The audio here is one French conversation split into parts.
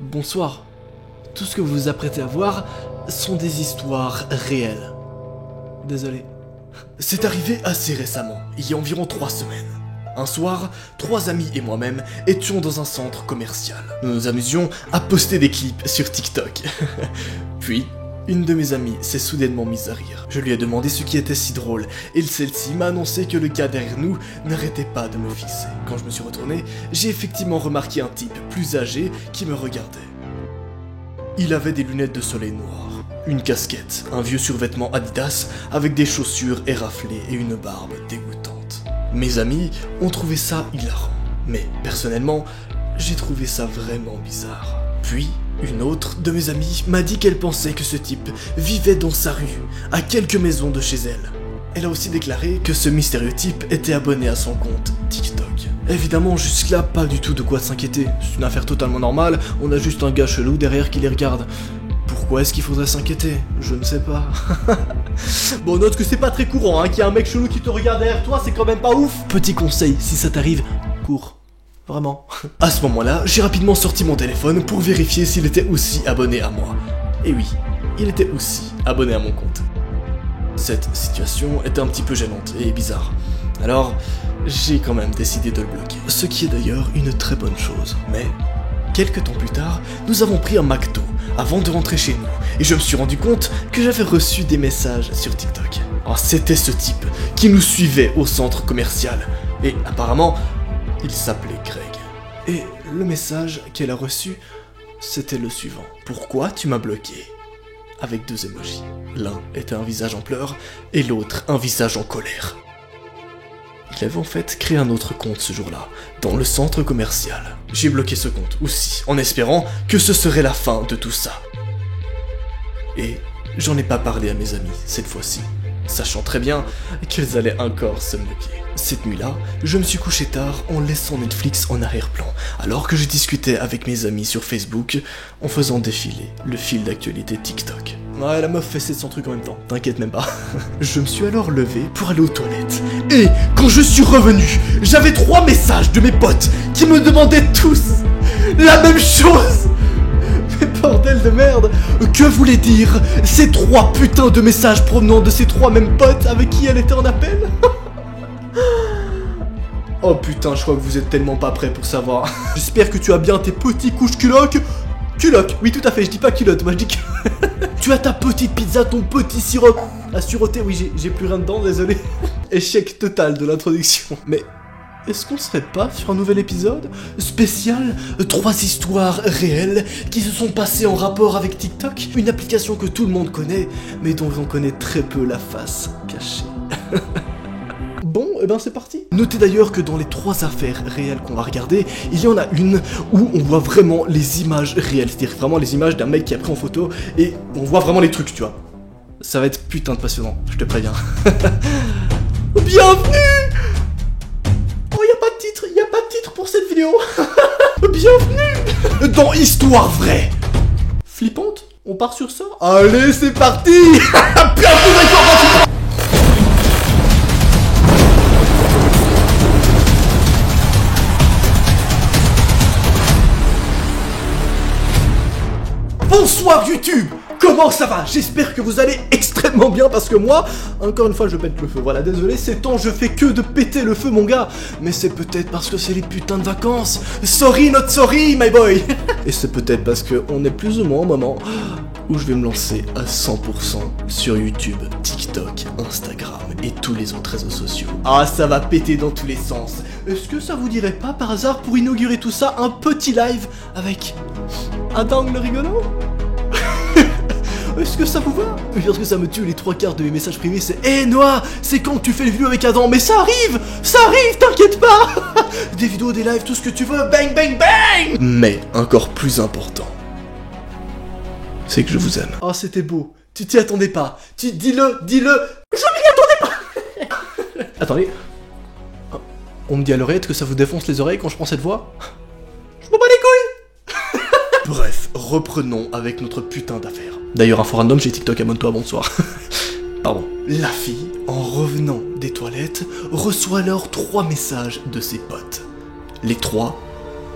Bonsoir. Tout ce que vous vous apprêtez à voir sont des histoires réelles. Désolé. C'est arrivé assez récemment, il y a environ 3 semaines. Un soir, 3 amis et moi-même étions dans un centre commercial. Nous nous amusions à poster des clips sur TikTok. Puis, une de mes amies s'est soudainement mise à rire. Je lui ai demandé ce qui était si drôle, et celle-ci m'a annoncé que le gars derrière nous n'arrêtait pas de me fixer. Quand je me suis retourné, j'ai effectivement remarqué un type plus âgé qui me regardait. Il avait des lunettes de soleil noires, une casquette, un vieux survêtement Adidas avec des chaussures éraflées et une barbe dégoûtante. Mes amis ont trouvé ça hilarant, mais personnellement, j'ai trouvé ça vraiment bizarre. Puis, une autre de mes amies m'a dit qu'elle pensait que ce type vivait dans sa rue, à quelques maisons de chez elle. Elle a aussi déclaré que ce mystérieux type était abonné à son compte TikTok. Évidemment, jusque-là, pas du tout de quoi s'inquiéter. C'est une affaire totalement normale, on a juste un gars chelou derrière qui les regarde. Pourquoi est-ce qu'il faudrait s'inquiéter? Je ne sais pas. Bon, note que c'est pas très courant, qu'il y a un mec chelou qui te regarde derrière toi, c'est quand même pas ouf. Petit conseil, si ça t'arrive, cours. Vraiment. À ce moment-là, j'ai rapidement sorti mon téléphone pour vérifier s'il était aussi abonné à moi. Et oui, il était aussi abonné à mon compte. Cette situation était un petit peu gênante et bizarre. Alors, j'ai quand même décidé de le bloquer. Ce qui est d'ailleurs une très bonne chose. Mais, quelques temps plus tard, nous avons pris un McDo avant de rentrer chez nous. Et je me suis rendu compte que j'avais reçu des messages sur TikTok. Alors, c'était ce type qui nous suivait au centre commercial. Et apparemment, il s'appelait Greg. Et le message qu'elle a reçu, c'était le suivant. Pourquoi tu m'as bloqué? Avec 2 emojis. L'un était un visage en pleurs et l'autre un visage en colère. Il avait en fait créé un autre compte ce jour-là, dans le centre commercial. J'ai bloqué ce compte aussi, en espérant que ce serait la fin de tout ça. Et j'en ai pas parlé à mes amis cette fois-ci, sachant très bien qu'elles allaient encore se moquer. Cette nuit-là, je me suis couché tard en laissant Netflix en arrière-plan, alors que je discutais avec mes amis sur Facebook en faisant défiler le fil d'actualité TikTok. Ouais, la meuf fait 700 trucs en même temps, t'inquiète même pas. Je me suis alors levé pour aller aux toilettes. Et quand je suis revenu, j'avais 3 messages de mes potes qui me demandaient tous la même chose. Mais bordel de merde, que voulaient dire ces 3 putains de messages provenant de ces 3 mêmes potes avec qui elle était en appel? Oh putain, je crois que vous êtes tellement pas prêts pour savoir. J'espère que tu as bien tes petits couches culottes. Culotte, oui tout à fait, je dis pas culotte, moi je dis que... Tu as ta petite pizza, ton petit sirop à siroter, oui j'ai plus rien dedans, désolé. Échec total de l'introduction. Mais est-ce qu'on serait pas sur un nouvel épisode spécial 3 histoires réelles qui se sont passées en rapport avec TikTok? Une application que tout le monde connaît, mais dont on connaît très peu la face cachée. Bon, et ben c'est parti. Notez d'ailleurs que dans les 3 affaires réelles qu'on va regarder, il y en a une où on voit vraiment les images réelles, c'est-à-dire vraiment les images d'un mec qui a pris en photo et on voit vraiment les trucs, tu vois. Ça va être putain de passionnant, je te préviens. Bienvenue. Oh, y a pas de titre pour cette vidéo. Bienvenue dans Histoire vraie. Flippante? On part sur ça? Allez, c'est parti. Bienvenue dans Histoire vraie. Bonsoir YouTube! Comment ça va? J'espère que vous allez extrêmement bien parce que moi, encore une fois je pète le feu. Voilà, désolé, ces temps je fais que de péter le feu mon gars. Mais c'est peut-être parce que c'est les putains de vacances. Sorry not sorry my boy. Et c'est peut-être parce que on est plus ou moins au moment où je vais me lancer à 100% sur YouTube, TikTok, Instagram et tous les autres réseaux sociaux. Ah, ça va péter dans tous les sens. Est-ce que ça vous dirait pas par hasard pour inaugurer tout ça un petit live avec Adam le rigolo? Est-ce que ça vous va? Parce que ça me tue, les 3/4 de mes messages privés c'est hey Noah, c'est quand que tu fais les vidéos avec Adam? Mais ça arrive, t'inquiète pas. Des vidéos, des lives, tout ce que tu veux, bang bang bang. Mais encore plus important, c'est que je vous aime. Oh c'était beau, tu t'y attendais pas, dis-le, je m'y attendais pas. Attendez, on me dit à l'oreillette que ça vous défonce les oreilles quand je prends cette voix? Je m'en bats les couilles. Bref, reprenons avec notre putain d'affaire. D'ailleurs, info random, j'ai TikTok, abonne-toi, bonsoir. Pardon. La fille, en revenant des toilettes, reçoit alors 3 messages de ses potes. Les 3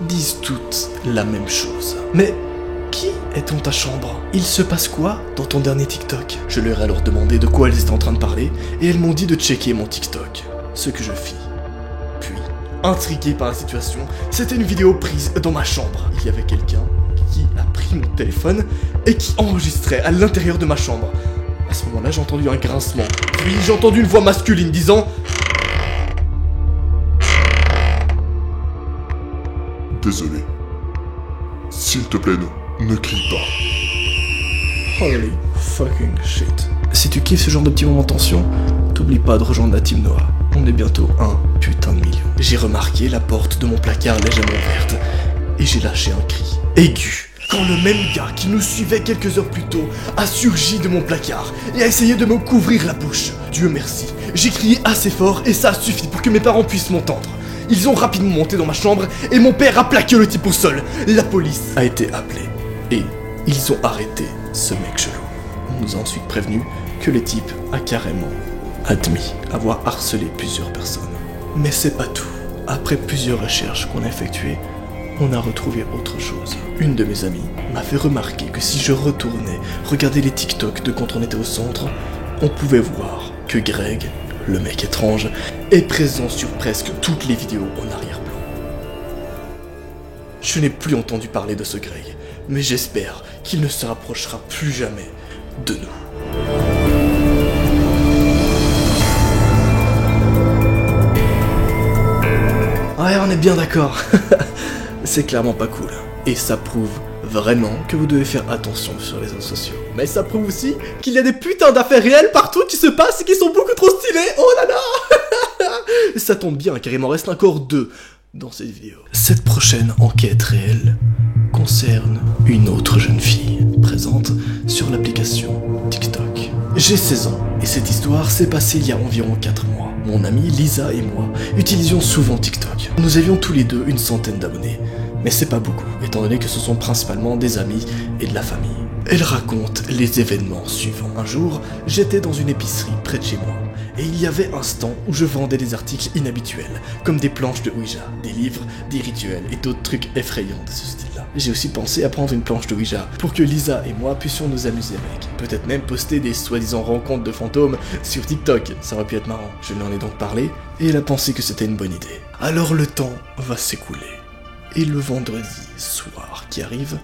disent toutes la même chose. Mais qui est dans ta chambre? Il se passe quoi dans ton dernier TikTok? Je leur ai alors demandé de quoi elles étaient en train de parler, et elles m'ont dit de checker mon TikTok. Ce que je fis. Puis, intrigué par la situation, c'était une vidéo prise dans ma chambre. Il y avait quelqu'un qui a pris mon téléphone et qui enregistrait à l'intérieur de ma chambre. À ce moment-là, j'ai entendu un grincement. Puis j'ai entendu une voix masculine disant: Désolé. S'il te plaît, ne crie pas. Holy fucking shit. Si tu kiffes ce genre de petits moments de tension, t'oublie pas de rejoindre la team Noah. On est bientôt 1 putain de million. J'ai remarqué la porte de mon placard légèrement ouverte et j'ai lâché un cri aigu. Quand le même gars qui nous suivait quelques heures plus tôt a surgi de mon placard et a essayé de me couvrir la bouche. Dieu merci, j'ai crié assez fort et ça a suffi pour que mes parents puissent m'entendre. Ils ont rapidement monté dans ma chambre et mon père a plaqué le type au sol. La police a été appelée et ils ont arrêté ce mec chelou. On nous a ensuite prévenu que le type a carrément admis avoir harcelé plusieurs personnes. Mais c'est pas tout. Après plusieurs recherches qu'on a effectuées, on a retrouvé autre chose. Une de mes amies m'a fait remarquer que si je retournais regarder les TikTok de quand on était au centre, on pouvait voir que Greg, le mec étrange, est présent sur presque toutes les vidéos en arrière-plan. Je n'ai plus entendu parler de ce Greg, mais j'espère qu'il ne se rapprochera plus jamais de nous. Ouais, on est bien d'accord. C'est clairement pas cool. Et ça prouve vraiment que vous devez faire attention sur les réseaux sociaux. Mais ça prouve aussi qu'il y a des putains d'affaires réelles partout qui se passent et qui sont beaucoup trop stylées. Oh là là. Ça tombe bien car il m'en reste encore 2 dans cette vidéo. Cette prochaine enquête réelle concerne une autre jeune fille présente sur l'application TikTok. J'ai 16 ans et cette histoire s'est passée il y a environ 4 mois. Mon amie Lisa et moi utilisions souvent TikTok. Nous avions tous les deux une centaine d'abonnés. Mais c'est pas beaucoup, étant donné que ce sont principalement des amis et de la famille. Elle raconte les événements suivants. Un jour, j'étais dans une épicerie près de chez moi, et il y avait un stand où je vendais des articles inhabituels, comme des planches de Ouija, des livres, des rituels et d'autres trucs effrayants de ce style-là. J'ai aussi pensé à prendre une planche de Ouija pour que Lisa et moi puissions nous amuser avec. Peut-être même poster des soi-disant rencontres de fantômes sur TikTok, ça aurait pu être marrant. Je lui en ai donc parlé, et elle a pensé que c'était une bonne idée. Alors le temps va s'écouler. Et le vendredi soir qui arrive,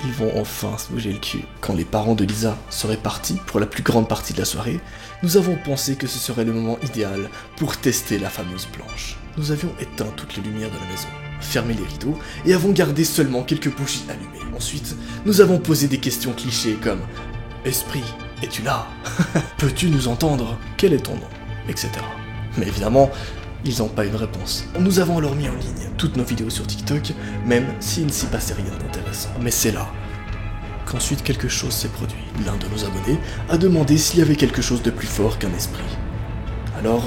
ils vont enfin se bouger le cul. Quand les parents de Lisa seraient partis pour la plus grande partie de la soirée, nous avons pensé que ce serait le moment idéal pour tester la fameuse planche. Nous avions éteint toutes les lumières de la maison, fermé les rideaux et avons gardé seulement quelques bougies allumées. Ensuite, nous avons posé des questions clichés comme « Esprit, es-tu là? Peux-tu nous entendre? Quel est ton nom? » etc. Mais évidemment, ils n'ont pas eu de réponse. Nous avons alors mis en ligne toutes nos vidéos sur TikTok, même s'il ne s'y passait rien d'intéressant. Mais c'est là qu'ensuite quelque chose s'est produit. L'un de nos abonnés a demandé s'il y avait quelque chose de plus fort qu'un esprit. Alors,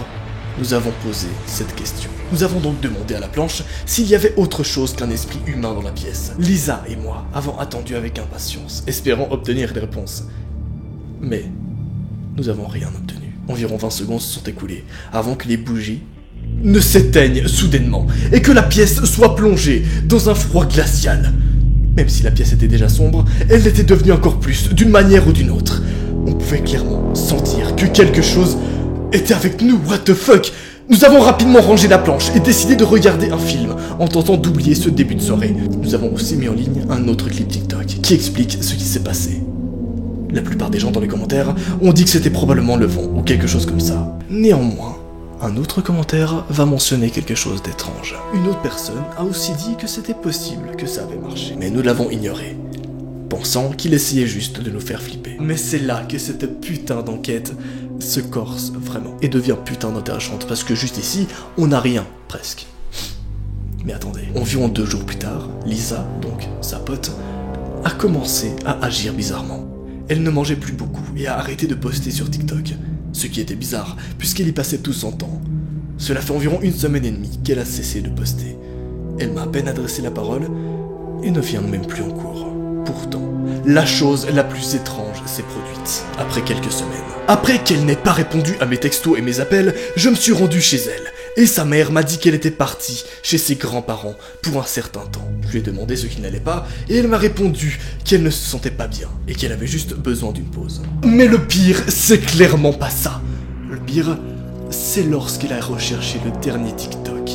nous avons posé cette question. Nous avons donc demandé à la planche s'il y avait autre chose qu'un esprit humain dans la pièce. Lisa et moi avons attendu avec impatience, espérant obtenir des réponses. Mais nous n'avons rien obtenu. Environ 20 secondes se sont écoulées avant que les bougies ne s'éteignent soudainement et que la pièce soit plongée dans un froid glacial. Même si la pièce était déjà sombre, elle l'était devenue encore plus, d'une manière ou d'une autre. On pouvait clairement sentir que quelque chose était avec nous, what the fuck. Nous avons rapidement rangé la planche et décidé de regarder un film en tentant d'oublier ce début de soirée. Nous avons aussi mis en ligne un autre clip TikTok qui explique ce qui s'est passé. La plupart des gens dans les commentaires ont dit que c'était probablement le vent ou quelque chose comme ça. Néanmoins, un autre commentaire va mentionner quelque chose d'étrange. Une autre personne a aussi dit que c'était possible que ça avait marché, mais nous l'avons ignoré, pensant qu'il essayait juste de nous faire flipper. Mais c'est là que cette putain d'enquête se corse vraiment, et devient putain d'intéressante, parce que juste ici, on n'a rien, presque. Mais attendez, environ 2 jours plus tard, Lisa, donc sa pote, a commencé à agir bizarrement. Elle ne mangeait plus beaucoup et a arrêté de poster sur TikTok. Ce qui était bizarre, puisqu'elle y passait tout son temps. Cela fait environ 1 semaine et demie qu'elle a cessé de poster. Elle m'a à peine adressé la parole et ne vient même plus en cours. Pourtant, la chose la plus étrange s'est produite après quelques semaines. Après qu'elle n'ait pas répondu à mes textos et mes appels, je me suis rendu chez elle. Et sa mère m'a dit qu'elle était partie chez ses grands-parents pour un certain temps. Je lui ai demandé ce qui n'allait pas, et elle m'a répondu qu'elle ne se sentait pas bien, et qu'elle avait juste besoin d'une pause. Mais le pire, c'est clairement pas ça. Le pire, c'est lorsqu'elle a recherché le dernier TikTok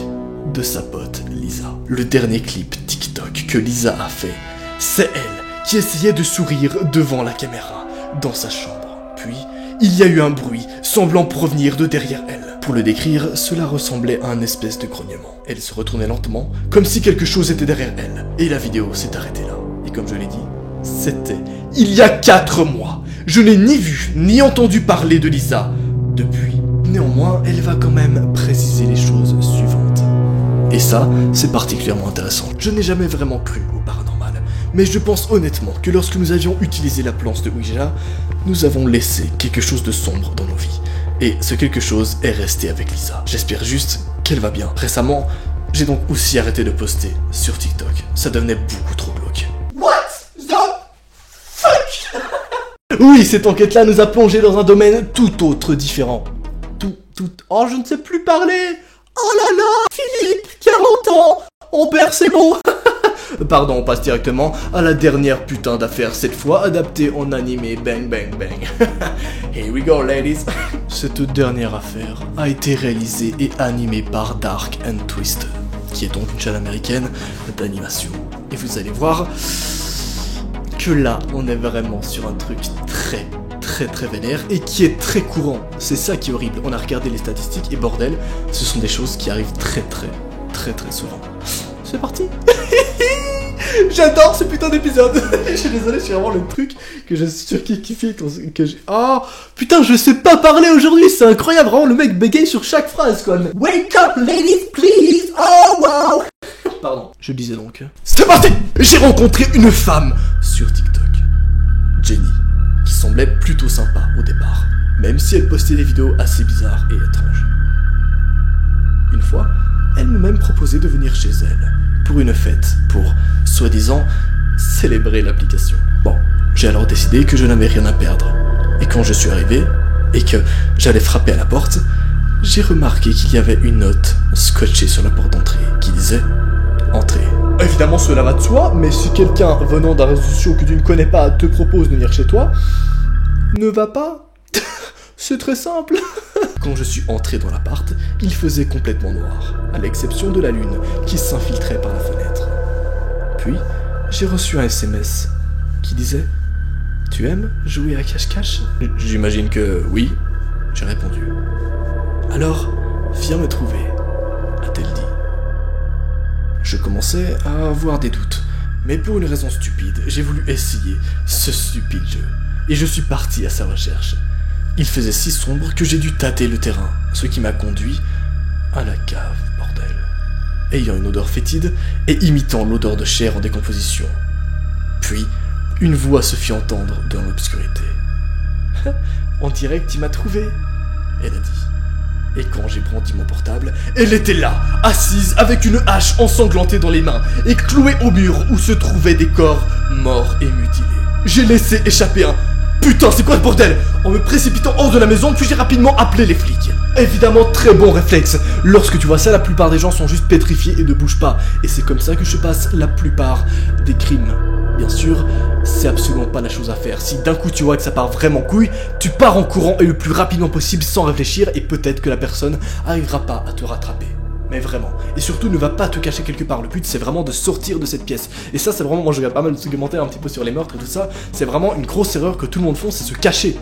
de sa pote Lisa. Le dernier clip TikTok que Lisa a fait, c'est elle qui essayait de sourire devant la caméra, dans sa chambre. Puis, il y a eu un bruit semblant provenir de derrière elle. Pour le décrire, cela ressemblait à un espèce de grognement. Elle se retournait lentement, comme si quelque chose était derrière elle. Et la vidéo s'est arrêtée là. Et comme je l'ai dit, c'était il y a 4 mois. Je n'ai ni vu, ni entendu parler de Lisa depuis. Néanmoins, elle va quand même préciser les choses suivantes. Et ça, c'est particulièrement intéressant. Je n'ai jamais vraiment cru au paranormal. Mais je pense honnêtement que lorsque nous avions utilisé la planche de Ouija, nous avons laissé quelque chose de sombre dans nos vies. Et ce quelque chose est resté avec Lisa. J'espère juste qu'elle va bien. Récemment, j'ai donc aussi arrêté de poster sur TikTok. Ça devenait beaucoup trop glauque. What the fuck? Oui, cette enquête-là nous a plongé dans un domaine tout autre, différent. Oh, je ne sais plus parler. Oh là là, Philippe, 40 ans. On perd ses mots. Pardon, on passe directement à la dernière putain d'affaire, cette fois adaptée en animé Bang Bang Bang. Here we go, ladies. Cette dernière affaire a été réalisée et animée par Dark and Twisted, qui est donc une chaîne américaine d'animation. Et vous allez voir que là, on est vraiment sur un truc très vénère et qui est très courant. C'est ça qui est horrible. On a regardé les statistiques et bordel, ce sont des choses qui arrivent très souvent. C'est parti. J'adore ce putain d'épisode. Je suis désolé, c'est vraiment le truc que je surkiffé que j'ai... Oh putain, je sais pas parler aujourd'hui, c'est incroyable, vraiment le mec bégaye sur chaque phrase quoi. Wake up ladies please. Oh wow. Pardon, je disais donc. C'est parti. J'ai rencontré une femme sur TikTok, Jenny, qui semblait plutôt sympa au départ, même si elle postait des vidéos assez bizarres et étranges. Une fois, elle m'a même proposé de venir chez elle pour une fête, pour, soi-disant, célébrer l'application. Bon, j'ai alors décidé que je n'avais rien à perdre. Et quand je suis arrivé, et que j'allais frapper à la porte, j'ai remarqué qu'il y avait une note scotchée sur la porte d'entrée qui disait « Entrez ». Évidemment, cela va de soi, mais si quelqu'un venant d'un réseau social que tu ne connais pas te propose de venir chez toi, ne va pas. C'est très simple. Quand je suis entré dans l'appart, il faisait complètement noir, à l'exception de la lune qui s'infiltrait par la fenêtre. Puis, j'ai reçu un SMS qui disait « Tu aimes jouer à cache-cache » J'imagine que oui, j'ai répondu. « Alors, viens me trouver », a-t-elle dit. Je commençais à avoir des doutes, mais pour une raison stupide, j'ai voulu essayer ce stupide jeu, et je suis parti à sa recherche. Il faisait si sombre que j'ai dû tâter le terrain, ce qui m'a conduit à la cave, bordel. Ayant une odeur fétide et imitant l'odeur de chair en décomposition. Puis, une voix se fit entendre dans l'obscurité. « En direct, il m'a trouvé », elle a dit. Et quand j'ai brandi mon portable, elle était là, assise avec une hache ensanglantée dans les mains et clouée au mur où se trouvaient des corps morts et mutilés. J'ai laissé échapper un « Putain, c'est quoi ce bordel ?» en me précipitant hors de la maison, puis j'ai rapidement appelé les flics. Évidemment, très bon réflexe. Lorsque tu vois ça, la plupart des gens sont juste pétrifiés et ne bougent pas. Et c'est comme ça que je passe la plupart des crimes. Bien sûr, c'est absolument pas la chose à faire. Si d'un coup tu vois que ça part vraiment couille, tu pars en courant et le plus rapidement possible sans réfléchir et peut-être que la personne arrivera pas à te rattraper. Mais vraiment. Et surtout, ne va pas te cacher quelque part. Le but, c'est vraiment de sortir de cette pièce. Et ça, c'est vraiment... Moi, je regarde pas mal de documentaires un petit peu sur les meurtres et tout ça. C'est vraiment une grosse erreur que tout le monde fait, c'est se cacher.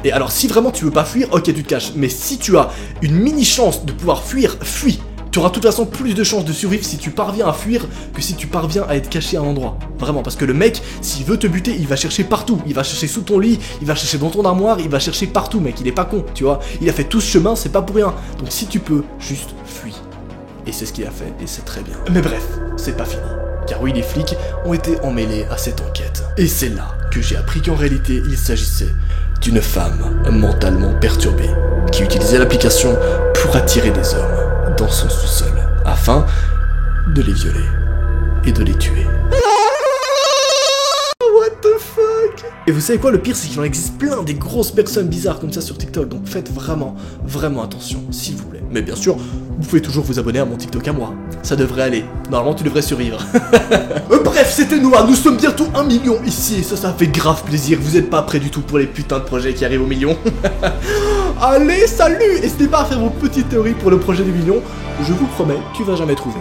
Et alors, si vraiment tu veux pas fuir, ok, tu te caches. Mais si tu as une mini chance de pouvoir fuir, fuis. Tu auras de toute façon plus de chances de survivre si tu parviens à fuir que si tu parviens à être caché à un endroit. Vraiment, parce que le mec, s'il veut te buter, il va chercher partout. Il va chercher sous ton lit, il va chercher dans ton armoire, il va chercher partout, mec. Il est pas con, tu vois. Il a fait tout ce chemin, c'est pas pour rien. Donc si tu peux, juste fuis. Et c'est ce qu'il a fait, et c'est très bien. Mais bref, c'est pas fini. Car oui, les flics ont été emmêlés à cette enquête. Et c'est là que j'ai appris qu'en réalité, il s'agissait d'une femme mentalement perturbée, qui utilisait l'application pour attirer des hommes dans son sous-sol, afin de les violer et de les tuer. What the fuck? Et vous savez quoi, le pire c'est qu'il en existe plein des grosses personnes bizarres comme ça sur TikTok, donc faites vraiment attention, s'il vous plaît. Mais bien sûr, vous pouvez toujours vous abonner à mon TikTok à moi. Ça devrait aller. Normalement, tu devrais survivre. Bref, c'était Noah. Nous sommes bientôt 1 million ici. Et ça fait grave plaisir. Vous êtes pas prêts du tout pour les putains de projets qui arrivent au million. Allez, salut! N'hésitez pas à faire vos petites théories pour le projet du million. Je vous promets, tu vas jamais trouver.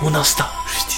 Mon Insta, juste